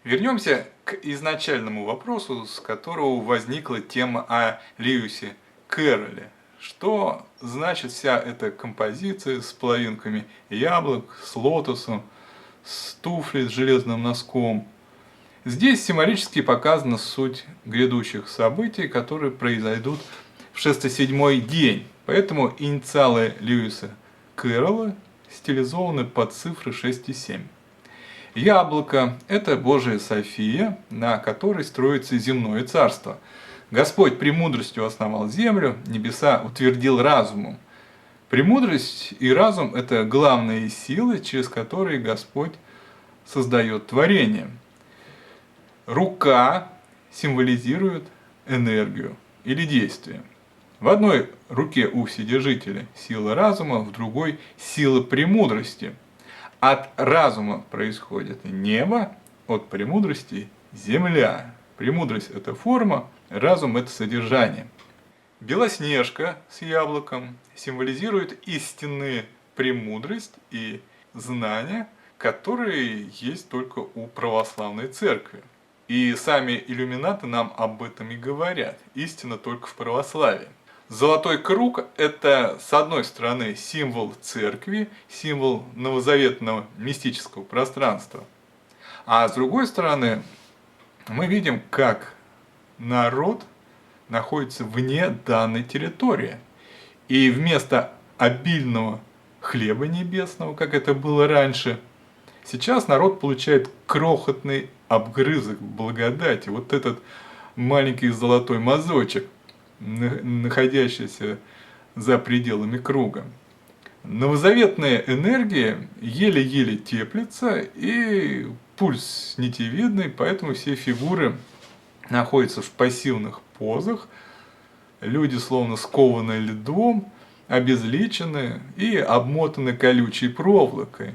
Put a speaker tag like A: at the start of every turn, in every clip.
A: Вернемся к изначальному вопросу, с которого возникла тема о Льюисе Кэрролле. Что значит вся эта композиция с половинками яблок, с лотосом, с туфлей с железным носком? Здесь символически показана суть грядущих событий, которые произойдут в 607-й день. Поэтому инициалы Льюиса Кэрролла стилизованы под цифры 6 и 7. Яблоко – это Божия София, на которой строится земное царство. Господь премудростью основал землю, небеса утвердил разумом. Премудрость и разум – это главные силы, через которые Господь создает творение. Рука символизирует энергию или действие. В одной руке у Вседержителя сила разума, в другой – сила премудрости. От разума происходит небо, от премудрости – земля. Премудрость – это форма, разум – это содержание. Белоснежка с яблоком символизирует истинную премудрость и знания, которые есть только у православной церкви. И сами иллюминаты нам об этом и говорят. Истина только в православии. Золотой круг – это, с одной стороны, символ церкви, символ новозаветного мистического пространства. А с другой стороны, мы видим, как народ находится вне данной территории. И вместо обильного хлеба небесного, как это было раньше, сейчас народ получает крохотный обгрызок благодати. Вот этот маленький золотой мазочек, находящийся за пределами круга. Новозаветная энергия еле-еле теплится, и пульс нитевидный, поэтому все фигуры находятся в пассивных позах. Люди словно скованы льдом, обезличены и обмотаны колючей проволокой.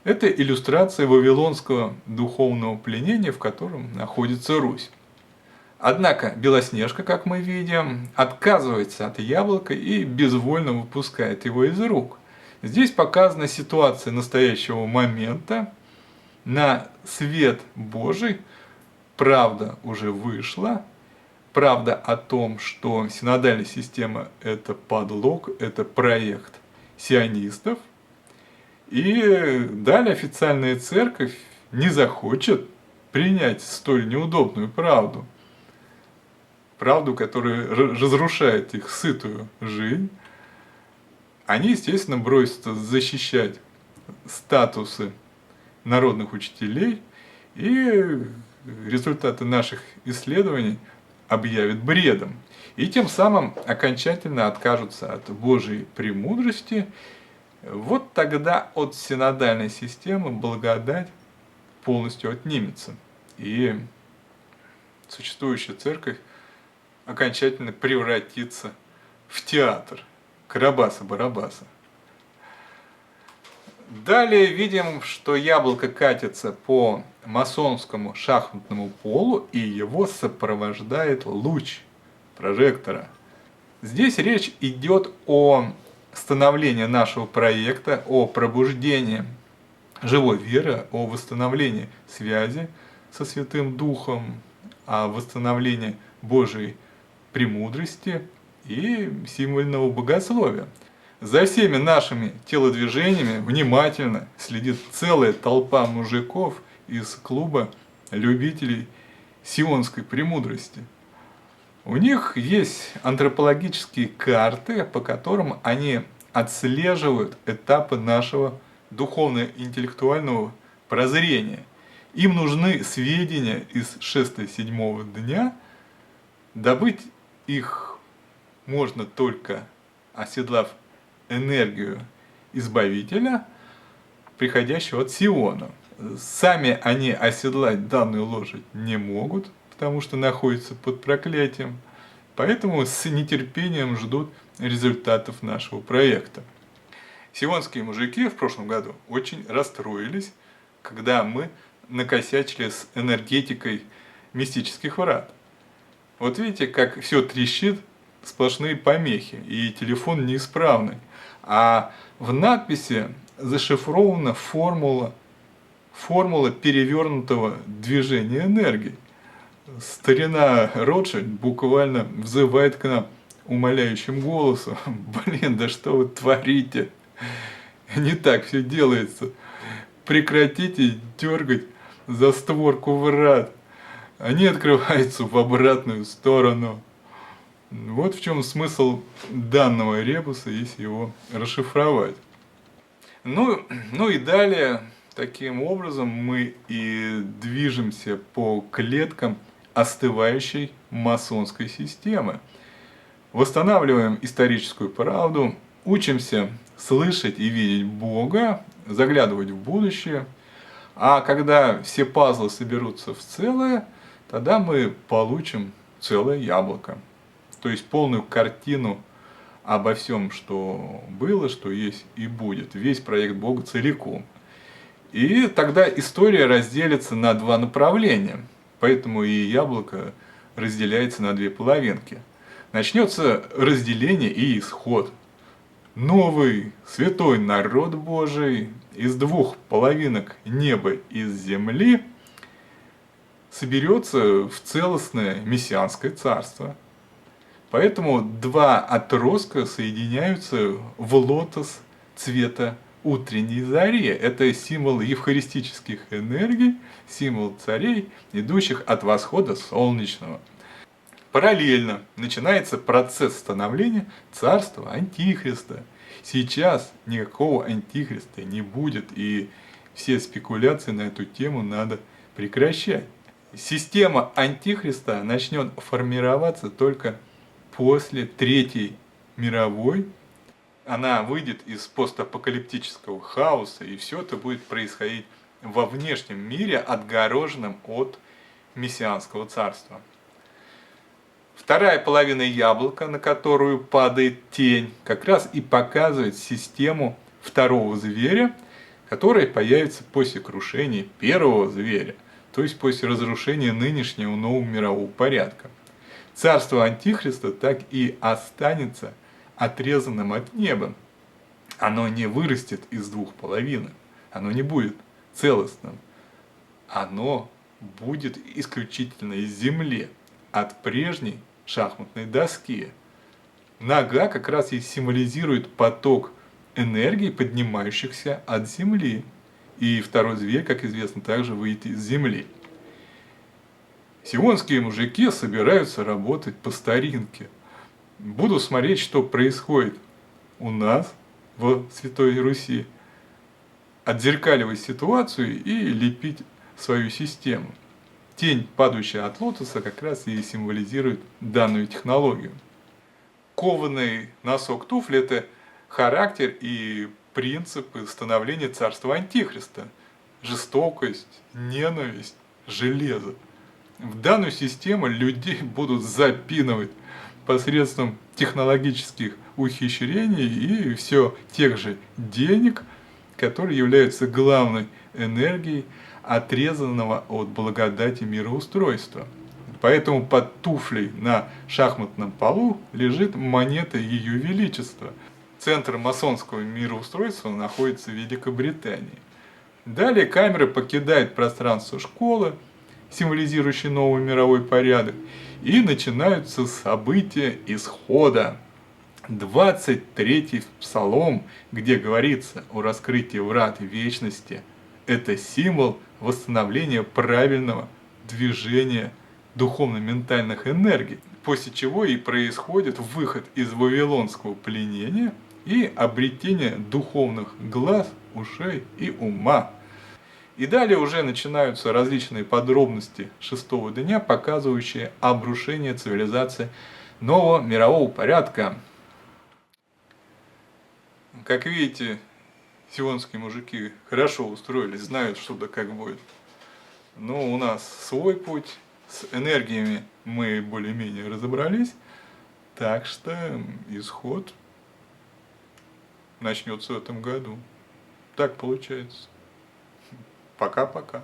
A: Это иллюстрация вавилонского духовного пленения, в котором находится Русь. Однако Белоснежка, как мы видим, отказывается от яблока и безвольно выпускает его из рук. Здесь показана ситуация настоящего момента. На свет Божий правда уже вышла. Правда о том, что синодальная система – это подлог, это проект сионистов. И далее официальная церковь не захочет принять столь неудобную правду. Правду, которая разрушает их сытую жизнь. Они, естественно, бросятся защищать статусы народных учителей, и результаты наших исследований объявят бредом. И тем самым окончательно откажутся от Божьей премудрости. Вот тогда от синодальной системы благодать полностью отнимется. И существующая церковь окончательно превратится в театр Карабаса-Барабаса. Далее видим, что яблоко катится по масонскому шахматному полу, и его сопровождает луч прожектора. Здесь речь идет о становлении нашего проекта, о пробуждении живой веры, о восстановлении связи со Святым Духом, о восстановлении Божьей премудрости и символьного богословия. За всеми нашими телодвижениями внимательно следит целая толпа мужиков из клуба любителей сионской премудрости. У них есть антропологические карты, по которым они отслеживают этапы нашего духовно-интеллектуального прозрения. Им нужны сведения из 6-7 дня. Добыть их можно только оседлав энергию Избавителя, приходящего от Сиона. Сами они оседлать данную лошадь не могут, потому что находятся под проклятием. Поэтому с нетерпением ждут результатов нашего проекта. Сионские мужики в прошлом году очень расстроились, когда мы накосячили с энергетикой мистических врат. Вот видите, как все трещит, сплошные помехи, и телефон неисправный. А в надписи зашифрована формула формула перевернутого движения энергии. Старина Ротшильд буквально взывает к нам умоляющим голосом: блин, да что вы творите? Не так все делается. Прекратите дергать за створку врат. Они открываются в обратную сторону. Вот в чем смысл данного ребуса, если его расшифровать. Ну и далее, таким образом, мы и движемся по клеткам остывающей масонской системы. Восстанавливаем историческую правду, учимся слышать и видеть Бога, заглядывать в будущее. А когда все пазлы соберутся в целое, тогда мы получим целое яблоко. То есть полную картину обо всем, что было, что есть и будет. Весь проект Бога целиком. И тогда история разделится на два направления. Поэтому и яблоко разделяется на две половинки. Начнется разделение и исход. Новый святой народ Божий из двух половинок неба и земли соберется в целостное мессианское царство. Поэтому два отростка соединяются в лотос цвета утренней зари. Это символ евхаристических энергий, символ царей, идущих от восхода солнечного. Параллельно начинается процесс становления царства Антихриста. Сейчас никакого Антихриста не будет, и все спекуляции на эту тему надо прекращать. Система Антихриста начнет формироваться только после Третьей мировой. Она выйдет из постапокалиптического хаоса, и все это будет происходить во внешнем мире, отгороженном от мессианского царства. Вторая половина яблока, на которую падает тень, как раз и показывает систему второго зверя, которая появится после крушения первого зверя, то есть после разрушения нынешнего нового мирового порядка. Царство Антихриста так и останется отрезанным от неба. Оно не вырастет из двух половинок, оно не будет целостным. Оно будет исключительно из земли, от прежней шахматной доски. Нога как раз и символизирует поток энергии, поднимающихся от земли. И второй зверь, как известно, также выйдет из земли. Сионские мужики собираются работать по старинке. Буду смотреть, что происходит у нас в Святой Руси, отзеркаливать ситуацию и лепить свою систему. Тень, падающая от лотоса, как раз и символизирует данную технологию. Кованый носок туфли – это характер и принципы становления царства Антихриста. Жестокость, ненависть, железо. В данную систему людей будут запинывать посредством технологических ухищрений и все тех же денег, которые являются главной энергией отрезанного от благодати мироустройства. Поэтому под туфлей на шахматном полу лежит монета Ее Величества. Центр масонского мироустройства находится в Великобритании. Далее камера покидает пространство школы, символизирующей новый мировой порядок, и начинаются события исхода. 23-й псалом, где говорится о раскрытии врат вечности, это символ восстановления правильного движения духовно-ментальных энергий, после чего и происходит выход из вавилонского пленения и обретение духовных глаз, ушей и ума. И далее уже начинаются различные подробности шестого дня, показывающие обрушение цивилизации нового мирового порядка. Как видите, сионские мужики хорошо устроились, знают, что да как будет. Но у нас свой путь, с энергиями мы более-менее разобрались, так что исход начнется в этом году. Так получается. Пока-пока.